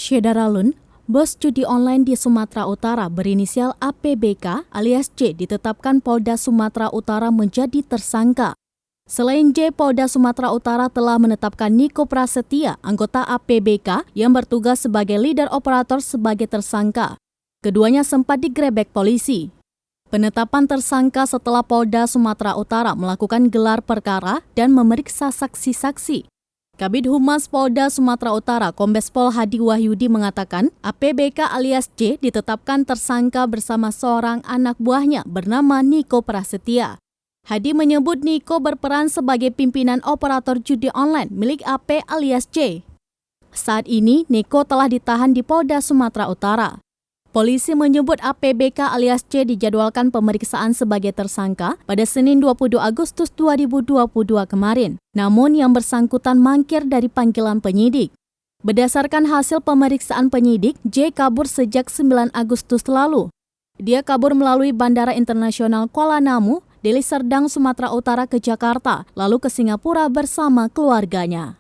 Syedaralun, bos judi online di Sumatera Utara berinisial APBK alias J ditetapkan Polda Sumatera Utara menjadi tersangka. Selain J, Polda Sumatera Utara telah menetapkan Niko Prasetya, anggota APBK yang bertugas sebagai leader operator sebagai tersangka. Keduanya sempat digrebek polisi. Penetapan tersangka setelah Polda Sumatera Utara melakukan gelar perkara dan memeriksa saksi-saksi. Kabid Humas Polda Sumatera Utara, Kombes Pol Hadi Wahyudi mengatakan, APBK alias J ditetapkan tersangka bersama seorang anak buahnya bernama Niko Prasetya. Hadi menyebut Niko berperan sebagai pimpinan operator judi online milik AP alias J. Saat ini, Niko telah ditahan di Polda Sumatera Utara. Polisi menyebut APBK alias J dijadwalkan pemeriksaan sebagai tersangka pada Senin 22 Agustus 2022 kemarin. Namun yang bersangkutan mangkir dari panggilan penyidik. Berdasarkan hasil pemeriksaan penyidik, J kabur sejak 9 Agustus lalu. Dia kabur melalui Bandara Internasional Kuala Namu, Deli Serdang, Sumatera Utara ke Jakarta, lalu ke Singapura bersama keluarganya.